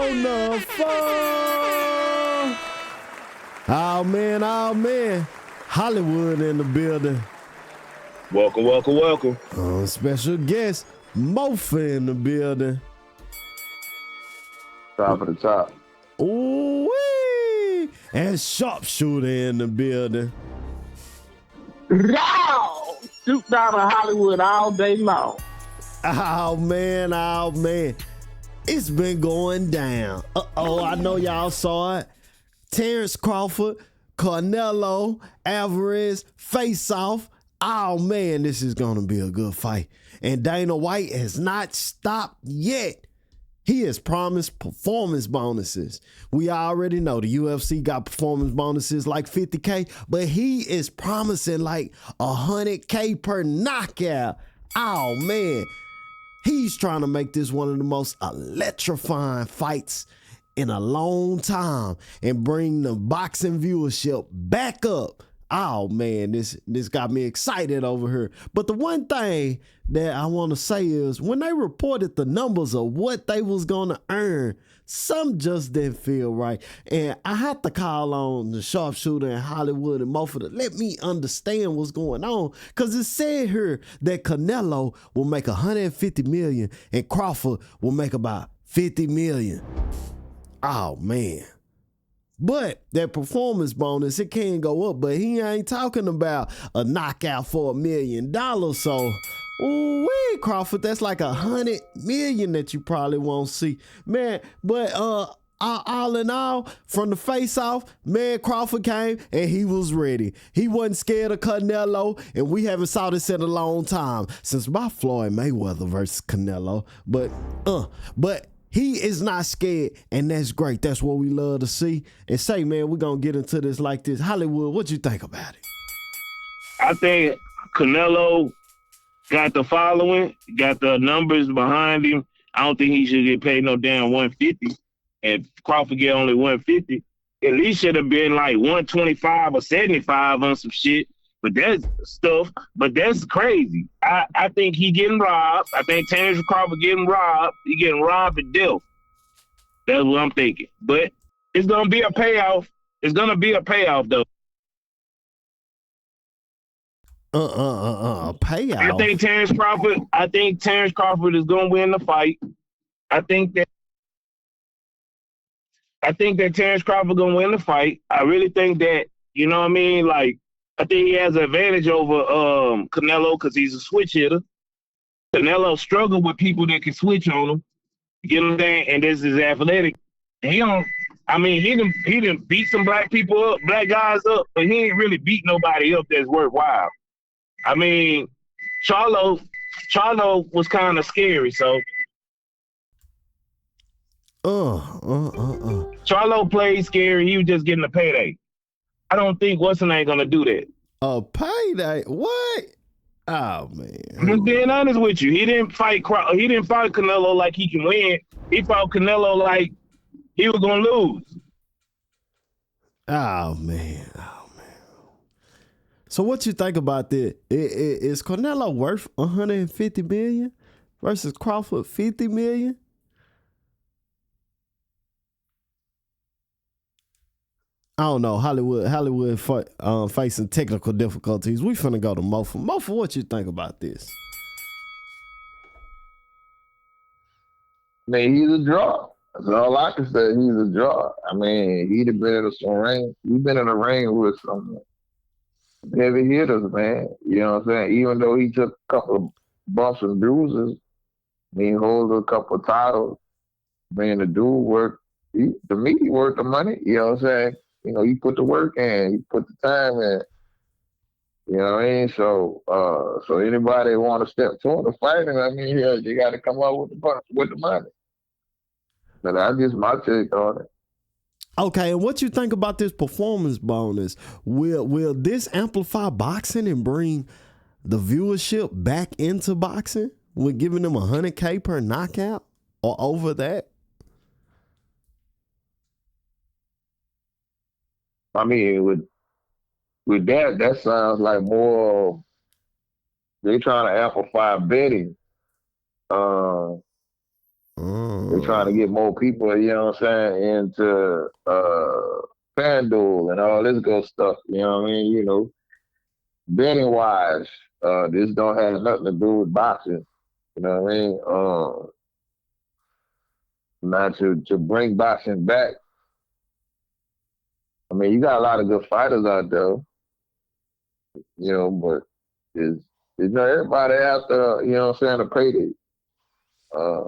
on the phone. Oh man. Hollywood in the building. Welcome. Special guest, Mofa in the building. Top of the top. Ooh-wee. And Sharpshooter in the building. No! Shoot down in Hollywood all day long. Oh man. It's been going down. I know y'all saw it. Terence Crawford, Canelo, Alvarez, face off. Oh man, this is gonna be a good fight. And Dana White has not stopped yet. He has promised performance bonuses. We already know the UFC got performance bonuses like 50K, but he is promising like 100K per knockout. Oh man, he's trying to make this one of the most electrifying fights in a long time and bring the boxing viewership back up. Oh man, this got me excited over here. But the one thing that I want to say is when they reported the numbers of what they was gonna earn, some just didn't feel right. And I had to call on the Sharpshooter in Hollywood and Mofa to let me understand what's going on. Cause it said here that Canelo will make 150 million and Crawford will make about 50 million. Oh man. But that performance bonus, it can go up, but he ain't talking about a knockout for $1 million. So, ooh-wee, Crawford, that's like 100 million that you probably won't see. Man, but all in all, from the face-off, man, Crawford came and he was ready. He wasn't scared of Canelo, and we haven't saw this in a long time since my Floyd Mayweather versus Canelo. But he is not scared, and that's great. That's what we love to see. And say, man, we're going to get into this like this. Hollywood, what you think about it? I think Canelo got the following, got the numbers behind him. I don't think he should get paid no damn 150. And Crawford get only 150. At least should have been like 125 or 75 on some shit. But that's crazy. I think he getting robbed. I think Terence Crawford getting robbed. He getting robbed to death. That's what I'm thinking. But it's gonna be a payoff. It's gonna be a payoff though. Payoff. I think Terence Crawford is gonna win the fight. I think that Terence Crawford gonna win the fight. I really think that, you know what I mean? Like, I think he has an advantage over Canelo because he's a switch hitter. Canelo struggled with people that can switch on him. You know what I'm saying? And this is athletic. He didn't beat some black guys up, but he ain't really beat nobody up that's worthwhile. I mean, Charlo was kind of scary, so. Charlo played scary. He was just getting a payday. I don't think Watson ain't gonna do that. A payday? What? Oh man! I'm just being honest with you. He didn't fight Canelo like he can win. He fought Canelo like he was gonna lose. Oh man! So what you think about that? Is Canelo worth 150 million versus Crawford 50 million? I don't know. Hollywood facing technical difficulties. We finna go to Mofa. Mofa, what you think about this? I mean, he's a draw. That's all I can say. He's a draw. I mean, he'd have been in some ring. He's been in a ring with some heavy hitters, man. You know what I'm saying? Even though he took a couple of bumps and bruises, he holds a couple of titles. Man, the dude worked. To me, he worked the money. You know what I'm saying? You know, he put the work in, he put the time in. You know what I mean? So anybody want to step toward the fighting, I mean, you got to come up with the money. But that's just my take on it. Okay, and what you think about this performance bonus? Will this amplify boxing and bring the viewership back into boxing? We're giving them 100K per knockout or over that? I mean, with that sounds like more they trying to amplify betting. They They're trying to get more people, you know what I'm saying, into FanDuel and all this good stuff. You know what I mean? You know, betting wise, this don't have nothing to do with boxing. You know what I mean? Now to bring boxing back. I mean, you got a lot of good fighters out there, you know, but is you know everybody after you know what I'm saying a payday. Uh,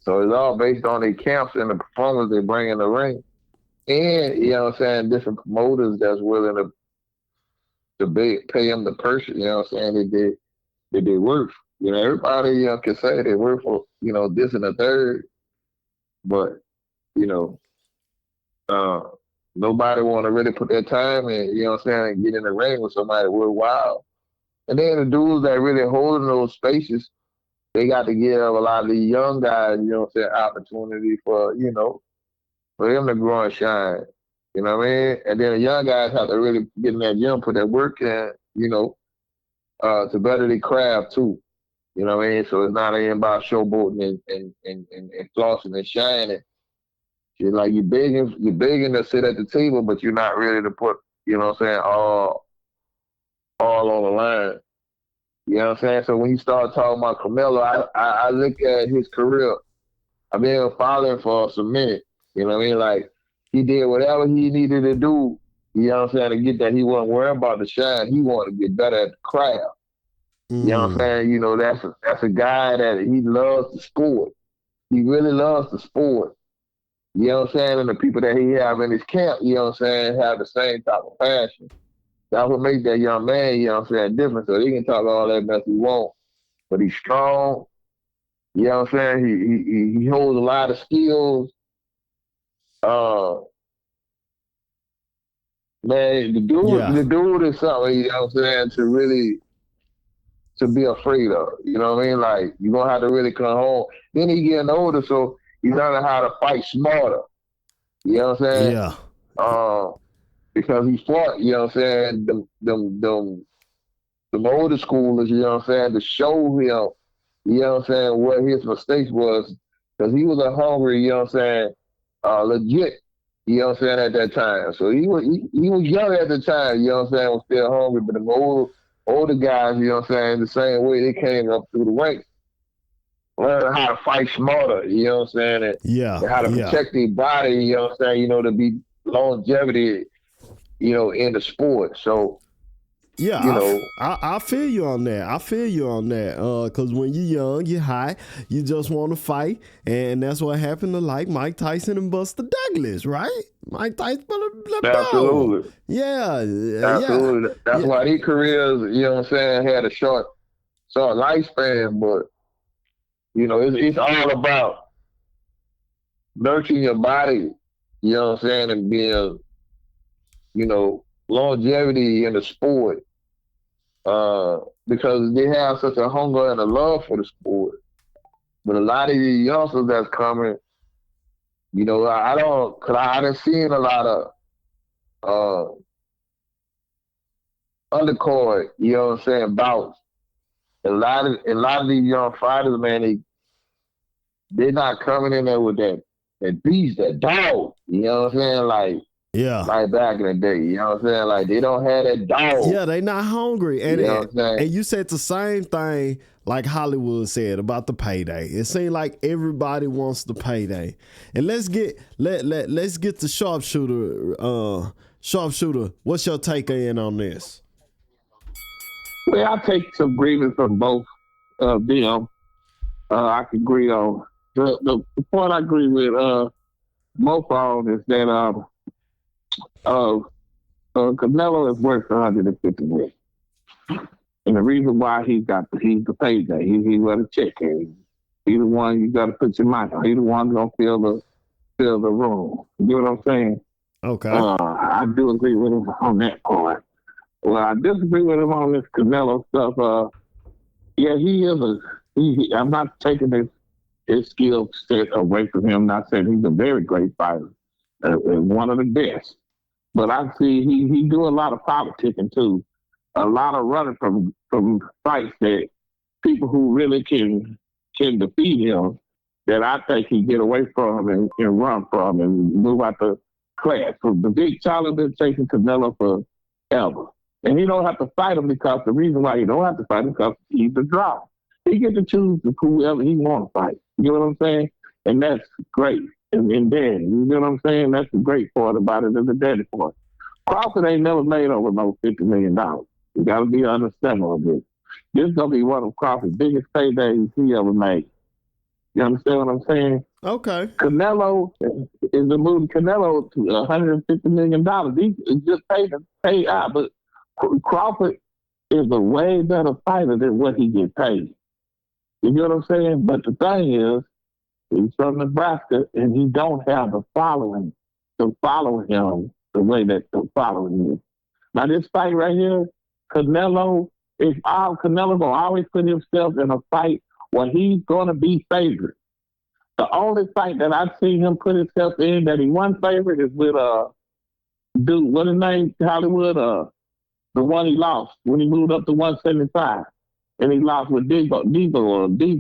so it's all based on their camps and the performance they bring in the ring, and you know what I'm saying different promoters that's willing pay them the purse. You know what I'm saying that they worth. You know, everybody can say they worth for this and the third, but you know, uh, nobody want to really put their time in. You know what I'm saying, and get in the ring with somebody worthwhile. And then the dudes that really holding those spaces, they got to give a lot of the young guys, you know what I'm saying, opportunity for them to grow and shine. You know what I mean? And then the young guys have to really get in that gym, put that work in, to better their craft too. You know what I mean? So it's not even about showboating and flossing and shining. It's like you're begging to sit at the table, but you're not ready to put, you know what I'm saying, all on the line. You know what I'm saying? So when you start talking about Canelo, I look at his career. I've been following for some minutes. You know what I mean? Like, he did whatever he needed to do, you know what I'm saying, to get that. He wasn't worried about the shine. He wanted to get better at the craft. You know what I'm saying? You know, that's a guy that he loves the sport. He really loves the sport. You know what I'm saying? And the people that he have in his camp, you know what I'm saying, have the same type of passion. That's what makes that young man, you know what I'm saying, different. So he can talk all that mess he wants, but he's strong. You know what I'm saying? He holds a lot of skills. Man, the dude is something, you know what I'm saying, to be afraid of. You know what I mean? Like, you're gonna have to really come home. Then he getting older, so he's learning how to fight smarter. You know what I'm saying? Yeah. Because he fought, you know what I'm saying, them older schoolers, you know what I'm saying, to show him, you know what I'm saying, what his mistakes was. Because he was a hungry, you know what I'm saying, legit, you know what I'm saying, at that time. So he was young at the time, you know what I'm saying, was still hungry. But the older guys, you know what I'm saying, the same way they came up through the ranks, learning how to fight smarter, you know what I'm saying, and how to protect their body, you know what I'm saying, to be longevity, in the sport. So, I feel you on that. Because when you're young, you're high, you just want to fight, and that's what happened to like Mike Tyson and Buster Douglas, right? Mike Tyson, absolutely, absolutely. That's why these careers, you know what I'm saying, had a short lifespan. But it's all about nurturing your body, you know what I'm saying, and being, longevity in the sport. Because they have such a hunger and a love for the sport. But a lot of these youngsters that's coming, I done seen a lot of undercard, you know what I'm saying, bouts. A lot of these young fighters, man, they're not coming in there with that beast, that dog. You know what I'm saying? Like back in the day, you know what I'm saying? Like, they don't have that dog. Yeah, they not hungry. And, you know what I'm saying? And you said the same thing like Hollywood said about the payday. It seems like everybody wants the payday. And let's get the sharpshooter. Sharpshooter, what's your take on this? Well, I take some agreement from both of them. I can agree on the point. I agree with both of them is that Canelo is worth 150 million, and the reason why he's the payday. He wrote a check, and he's the one you got to put your mind on. He's the one gonna fill the room. You know what I'm saying? Okay. I do agree with him on that part. Well, I disagree with him on this Canelo stuff. Yeah, he is I'm not taking his skill set away from him. Not saying he's a very great fighter, one of the best. But I see he do a lot of politicking too, a lot of running from fights that people who really can defeat him that I think he get away from and run from and move out the class. So the big challenge been chasing Canelo forever. And he don't have to fight him because the reason why he don't have to fight him because he's the draw. He get to choose whoever he want to fight. You know what I'm saying? And that's great. And then, you know what I'm saying? That's the great part about it and the daddy part. Crawford ain't never made over no $50 million. You got to be understanding of this. This is going to be one of Crawford's biggest paydays he ever made. You understand what I'm saying? Okay. Canelo is the movie Canelo to $150 million. He just paid out, but Crawford is a way better fighter than what he gets paid. You know what I'm saying? But the thing is, he's from Nebraska and he don't have the following to follow him the way that the following is. Now this fight right here, Canelo gonna always put himself in a fight where he's gonna be favored. The only fight that I've seen him put himself in that he won favorite is with dude, what his name, Hollywood, the one he lost when he moved up to 175. And he lost with Debo,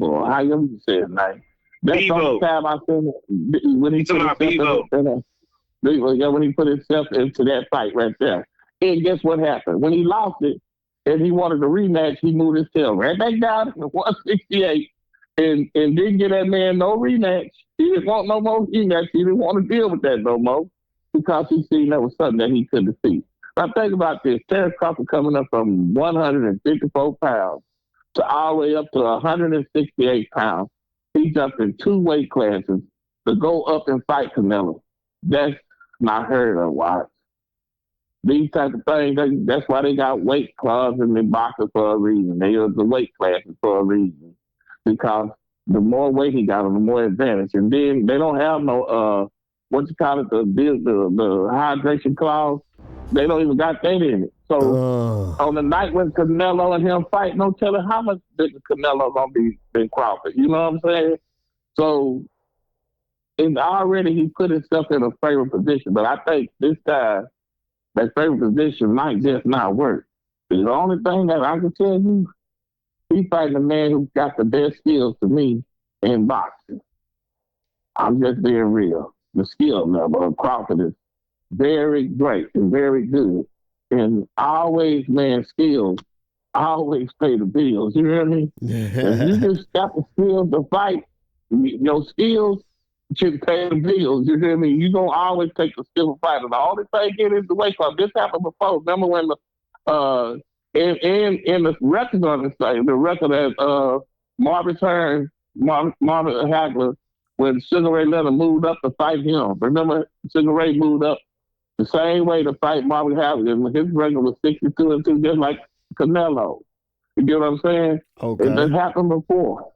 or however you say his name. That's the only time I seen him when he put himself when he put himself into that fight right there. And guess what happened? When he lost it and he wanted a rematch, he moved his tail right back down to 168 and didn't give that man no rematch. He didn't want no more rematch. He didn't want to deal with that no more because he seen that was something that he couldn't defeat. Now think about this. Terence Crawford coming up from 154 pounds to all the way up to 168 pounds. He jumped in 2 weight classes to go up and fight Canelo. That's not heard of, Watts. These type of things, that's why they got weight clauses in the boxers for a reason. They are the weight classes for a reason. Because the more weight he got, the more advantage. And then they don't have no, what you call it, the hydration clause. They don't even got that in it. So on the night when Canelo and him fight, no telling how much bigger Canelo gonna be than Crawford. You know what I'm saying? So and already he put himself in a favorite position. But I think this time that favorite position might just not work. The only thing that I can tell you, he's fighting a man who's got the best skills to me in boxing. I'm just being real. The skill level of Crawford is very great and very good. And always, man, skills always pay the bills. You hear me? If you just got the skills to fight, your skills should pay the bills. You hear me? You're going to always take the skill of fighter. The only thing get is the weight class. This happened before. Remember when in the record on the site, the record that Marvin Hagler, when Sugar Ray Leonard moved up to fight him. Remember, Sugar Ray moved up the same way to fight Marvin Hagler. His record was 62-2, just like Canelo. You get what I'm saying? Okay. It just happened before.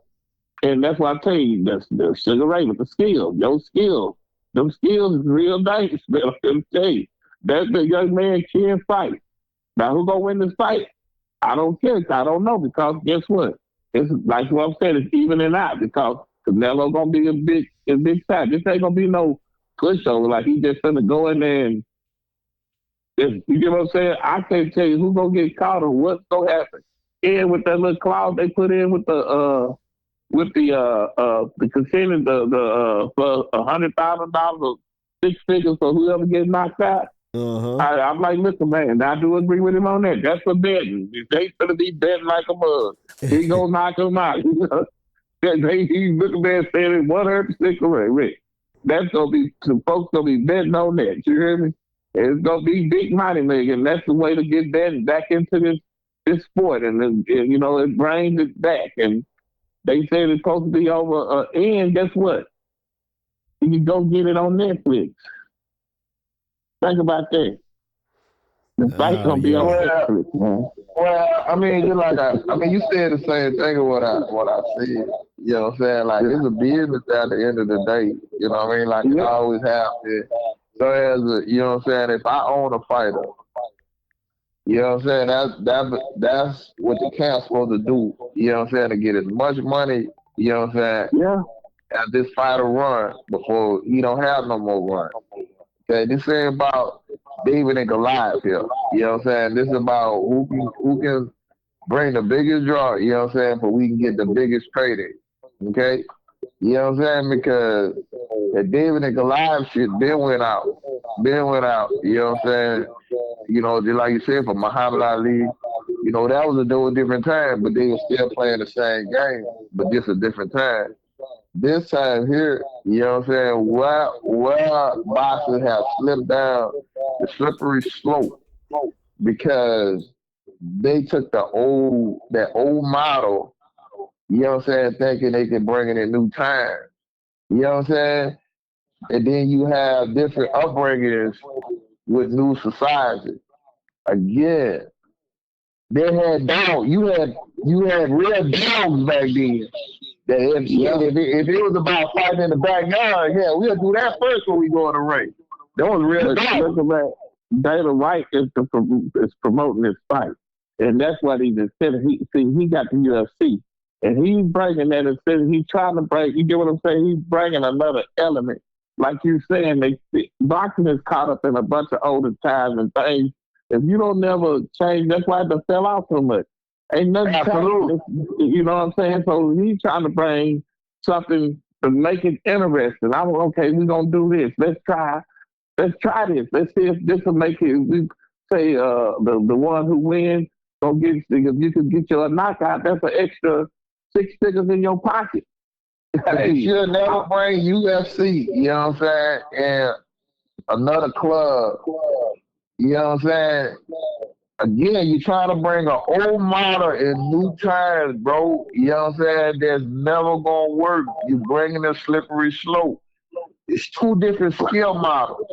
And that's why I tell you, that's the Sugar Ray with the skills. Your skills. Them skills is real dangerous, man. I'm going to tell you. That the young man can fight. Now, who's going to win this fight? I don't care. I don't know because guess what? It's like what I'm saying. It's even and out because Canelo going to be a big time. This ain't going to be no pushover. Like he just going to go in there and you get what I'm saying? I can't tell you who's going to get caught or what's going to happen. And with that little clause they put in with the consenting for $100,000 or 6 figures for whoever gets knocked out. I'm like, listen, man, I do agree with him on that. That's for betting. If they gonna be betting like a mug, he gonna knock him out. He's looking there saying 100% correct, Rick. That's gonna be some folks gonna be betting on that. You hear me? It's gonna be big money making. That's the way to get betting back into this sport, and you know it brings it back. And they said it's supposed to be over. And guess what? You can go get it on Netflix. Think about that. The fight's gonna be on Netflix, man. Well, I mean, you said the same thing of what I said. You know what I'm saying? Like it's a business at the end of the day. You know what I mean? Like you always have to. So you know what I'm saying? If I own a fighter, you know what I'm saying? That's what the camp's supposed to do. You know what I'm saying? To get as much money. You know what I'm saying? Yeah. As this fighter run before he don't have no more run. Okay, this ain't about David and Goliath here. You know what I'm saying? This is about who can bring the biggest draw, you know what I'm saying, but we can get the biggest trading. Okay? You know what I'm saying? Because the David and Goliath shit been went out. Been went out. You know what I'm saying? You know, just like you said, for Muhammad Ali, you know, that was a different time, but they were still playing the same game, but just a different time. This time here, you know what I'm saying, where boxers have slipped down the slippery slope because they took that old model, you know what I'm saying, thinking they could bring in a new time. You know what I'm saying? And then you have different upbringings with new society. Again, they had dogs. You had real dogs back then. That if it was about fighting in the backyard, yeah, we'll do that first when we go in the ring. That was real dogs. Look at Dana White is promoting this fight, and that's what he just said. He got the UFC, and he's bringing that instead. He's trying to bring. You get what I'm saying? He's bringing another element, like you saying. Boxing is caught up in a bunch of older times and things. If you don't never change, that's why they fell out so much. Ain't nothing. Absolutely. You know what I'm saying? So he's trying to bring something to make it interesting. I'm okay. We're gonna do this. Let's try this. Let's see if this will make it. We say the one who wins gonna get. If you can get your knockout, that's an extra 6 figures in your pocket. They should never bring UFC. You know what I'm saying? And another club. You know what I'm saying? Again, you're trying to bring an old model in new times, bro. You know what I'm saying? That's never going to work. You're bringing a slippery slope. It's two different skill models.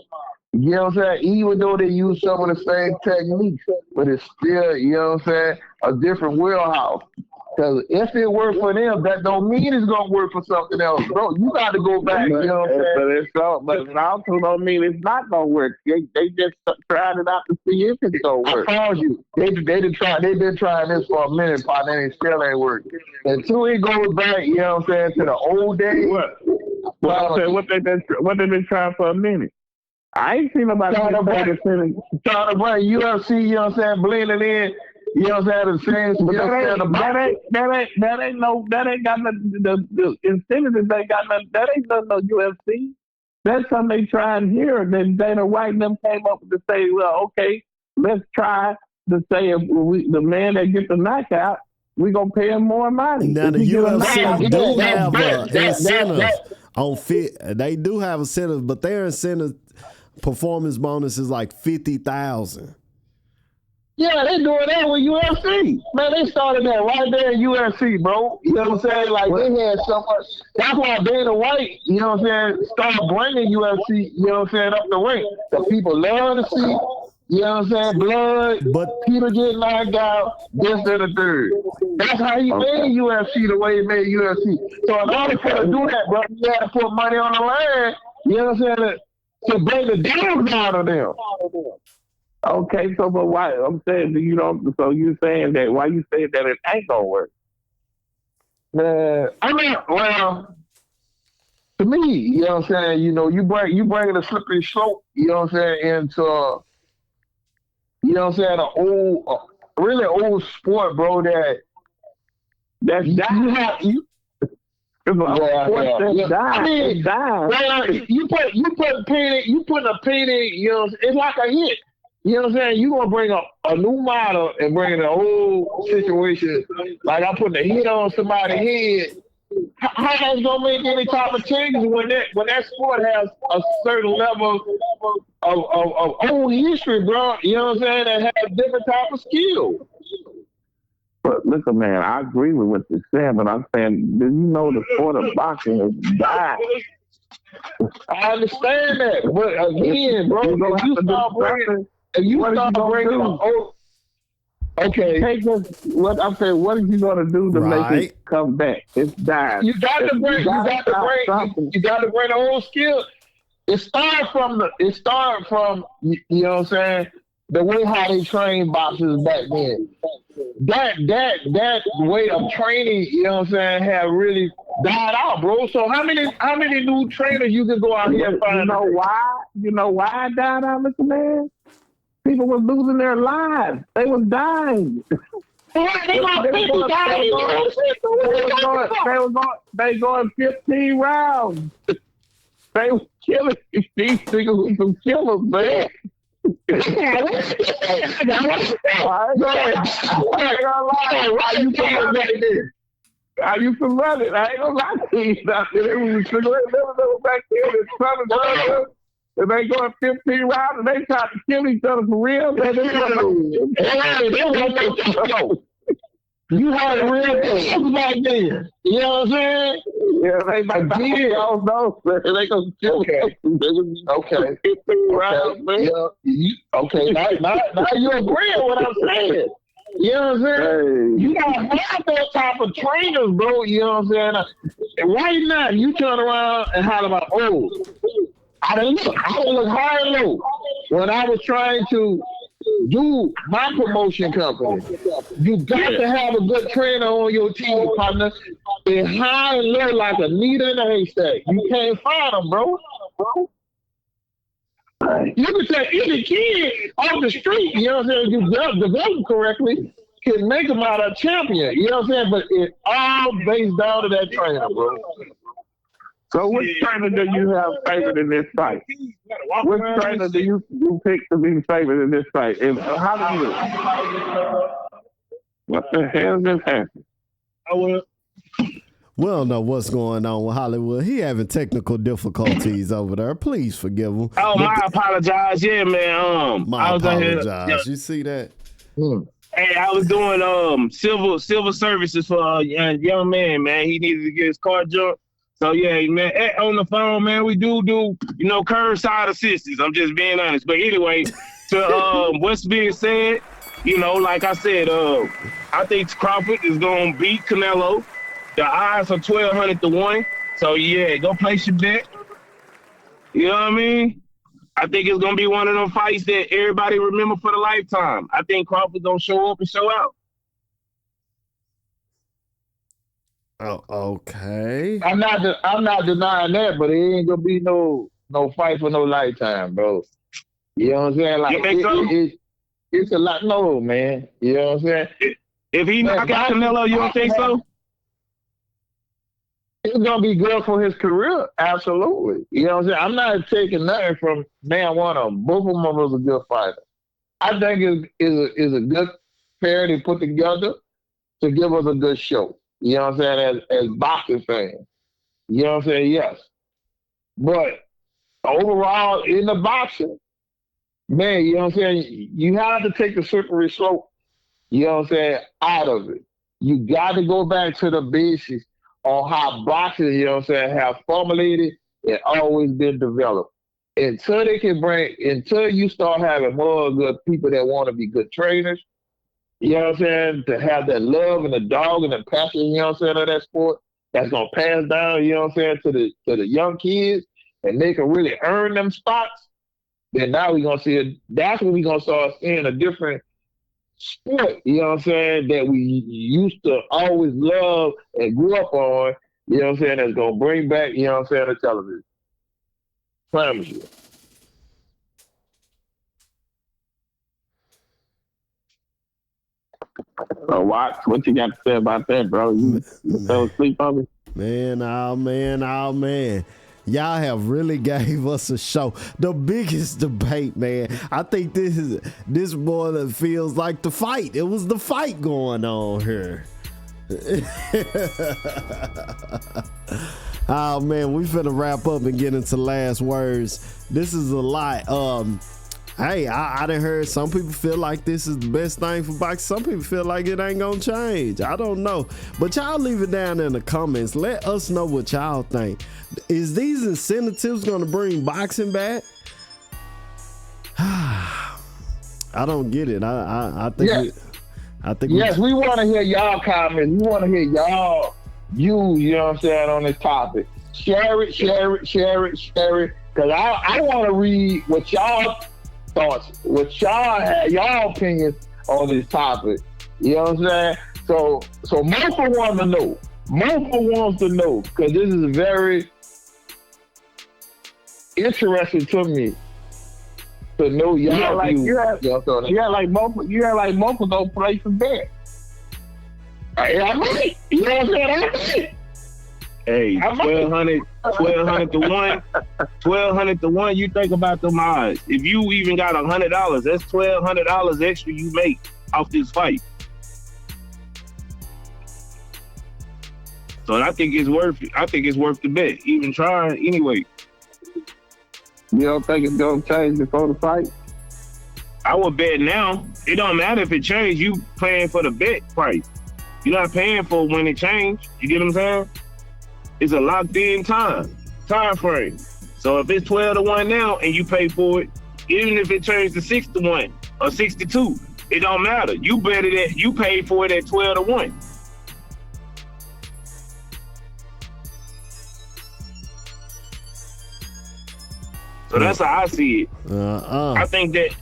You know what I'm saying? Even though they use some of the same techniques, but it's still, you know what I'm saying, a different wheelhouse. Because if it worked for them, that don't mean it's going to work for something else, bro. You got to go back, you know what I'm saying? But it also don't mean it's not going to work. They just tried it out to see if it's going to work. I told you. They've been trying this for a minute, partner, and it still ain't working. Until it goes back, you know what I'm saying, to the old days. What they been trying for a minute? I ain't seen nobody trying to bring UFC, you know what I'm saying, blending in. You know what I'm saying? That ain't got the incentives. They got nothing. That ain't no UFC. That's something they tried here. And then Dana White and them came up to say, well, okay, let's try to say if the man that gets the knockout, we're gonna pay him more money. Now the UFC do have incentives on fit. They do have incentives, but their incentive performance bonus is like $50,000. Yeah, they doing that with UFC. Man, they started that right there in UFC, bro. You know what I'm saying? Like, they had so much. That's why Dana White, you know what I'm saying, started bringing UFC, you know what I'm saying, up the ring. The people love to see, you know what I'm saying, blood, but people get knocked out, this and the third. That's how he made UFC the way he made UFC. So in order to do that, bro, you had to put money on the line, you know what I'm saying, to bring the dogs out of them. Okay, so but why I'm saying you don't? So you saying that? Why you saying that it ain't gonna work? Man, I mean, well, to me, you know what I'm saying. You know, you bringing a slippery slope. You know what I'm saying into, you know what I'm saying, really old sport, bro. That's you. I mean, well, you put a pin in, you know, it's like a hit. You know what I'm saying? You gonna bring a new model and bring in a whole situation. Like I'm putting a hit on somebody's head. How that's gonna make any type of changes when that sport has a certain level of old history, bro? You know what I'm saying? That has different type of skill. But listen, man, I agree with what you're saying, but I'm saying, do you know the sport of boxing has died? I understand that, but again, bro, if you start bringing okay. What I'm saying, what are you gonna do to make it come back? It's died. You got to bring the old skill. It started from you know what I'm saying, the way how they train boxers back then. That way of training, you know what I'm saying, have really died out, bro. So how many new trainers you can go out here and find? You know why it died out, Mr. Man? People were losing their lives. They was dying. They going 15 rounds. They was killing these niggas with some killers, man. I ain't gonna lie. I used to run it. I ain't gonna lie to you. It was back there. And they going 15 rounds and they try to kill each other for real. Man, you had a real thing back then. You know what I'm saying? Yeah, they might be all those. They gonna kill you. Okay. 15 rounds, man. Okay. Now you agree with what I'm saying. You know what I'm saying? Hey. You gotta have those type of trainers, bro. You know what I'm saying? Right now, you turn around and holler about, oh, I didn't look high and low when I was trying to do my promotion company. You got to have a good trainer on your team, partner. They're high and low like a needle in a haystack. You can't find them, bro. You can say any kid off the street, you know what I'm saying, you develop correctly, can make them out a champion, you know what I'm saying? But it's all based down to that trainer, bro. So which trainer do you have favored in this fight? Which trainer do you pick to be favored in this fight? And how do you do it? What the hell just happened? We don't know what's going on with Hollywood. He having technical difficulties over there. Please forgive him. Oh, I apologize. Yeah, man. I apologize. You see that? Hey, I was doing civil services for a young man, man. He needed to get his car jumped. So yeah, man, on the phone, man, we do, curbside assistance. I'm just being honest. But anyway, to what's being said, like I said, I think Crawford is gonna beat Canelo. The odds are 1,200 to 1. So yeah, go place your bet. You know what I mean? I think it's gonna be one of them fights that everybody remember for the lifetime. I think Crawford gonna show up and show out. Oh, okay. I'm not denying that, but it ain't gonna be no fight for no lifetime, bro. You know what I'm saying? Like you think so? It's a lot. No, man. You know what I'm saying? If he knock out Canelo, you don't think so? It's gonna be good for his career, absolutely. You know what I'm saying? I'm not taking nothing from man one of them. Both of them was a good fighter. I think is a good pair they put together to give us a good show. You know what I'm saying? As boxing fans. You know what I'm saying? Yes. But overall in the boxing, man, you know what I'm saying? You have to take the slippery slope, you know what I'm saying, out of it. You got to go back to the basics on how boxing, you know what I'm saying, have formulated and always been developed. Until you start having more good people that want to be good trainers, you know what I'm saying, to have that love and the dog and the passion, you know what I'm saying, of that sport, that's going to pass down, you know what I'm saying, to the young kids, and they can really earn them spots, then now we're going to see it. That's when we're going to start seeing a different sport, you know what I'm saying, that we used to always love and grew up on, you know what I'm saying, that's going to bring back, you know what I'm saying, the television. Promise you. So what you got to say about that, bro? You fell asleep on me? Man, oh man. Y'all have really gave us a show. The biggest debate, man. I think this more than feels like the fight. It was the fight going on here. Oh man, we finna wrap up and get into last words. This is a lot. Hey, I done heard some people feel like this is the best thing for boxing. Some people feel like it ain't gonna change. I don't know. But y'all leave it down in the comments. Let us know what y'all think. Is these incentives gonna bring boxing back? I don't get it. I think yes. Yes, we want to hear y'all comments. We want to hear y'all you know what I'm saying, on this topic. Share it. Cause I want to read what y'all thoughts, what y'all opinions on this topic. You know what I'm saying? So Mofa wants to know. Mofa wants to know, because this is very interesting to me to know y'all views. You had like Mofa don't play for bet. I might. You know what I'm saying? I might. Hey, 1,200 to 1. 1,200 to 1. You think about them odds. If you even got $100, that's $1,200 extra you make off this fight. So I think it's worth it. I think it's worth the bet. Even trying anyway. You don't think it's gonna change before the fight? I would bet now. It don't matter if it changed. You paying for the bet price. You're not paying for when it changed. You get what I'm saying? It's a locked in time frame. So if it's 12 to 1 now and you pay for it, even if it turns to 6 to 1 or 6 to 2, it don't matter. You bet it at, you paid for it at 12 to 1. So that's how I see it. I think that.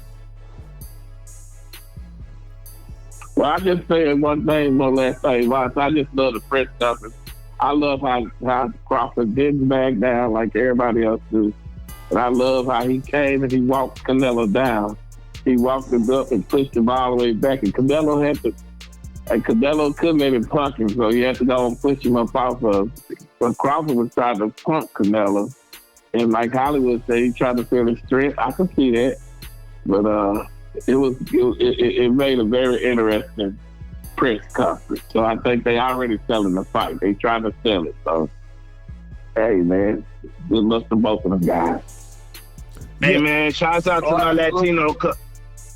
Well, I just said one last thing. I just love the press stuff. I love how Crawford didn't back down like everybody else do. And I love how he came and he walked Canelo down. He walked him up and pushed him all the way back. And Canelo couldn't let him punk him, so he had to go and push him up off of. But Crawford was trying to punk Canelo. And like Hollywood said, he tried to feel his strength. I can see that. But it made a very interesting press conference. So I think they already selling the fight. They trying to sell it. So, hey, man, good luck to both of them guys. Hey, man, shout out to my Latino.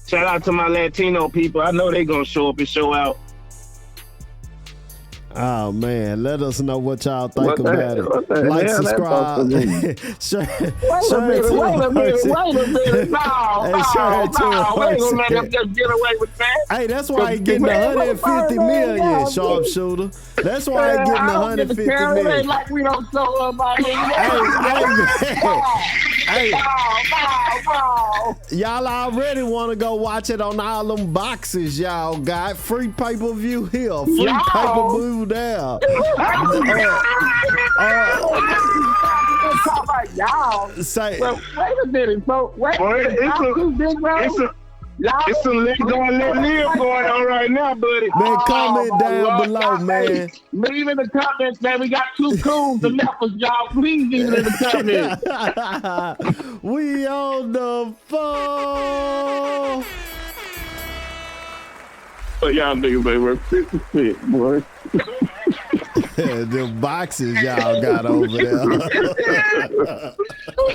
Shout out to my Latino people. I know they gonna show up and show out. Oh man, let us know what y'all think about it. Like, subscribe. Wait a minute. No, we ain't gonna let him just get away with that. Hey, that's why he getting 150 million, sharpshooter. That's why he getting 150 million. Like we don't show up out here. Hey, y'all already want to go watch it on all them boxes y'all got. Free pay-per-view here, free pay-per-view there. Say, wait a minute, folks. It's some let live going on right now, buddy. Man, comment down below, man. Leave in the comments, man. We got 2 coons to left us, y'all. Please leave it in the comments. We on the phone. But y'all niggas ain't worth 50 cents, boy. The boxes y'all got over there.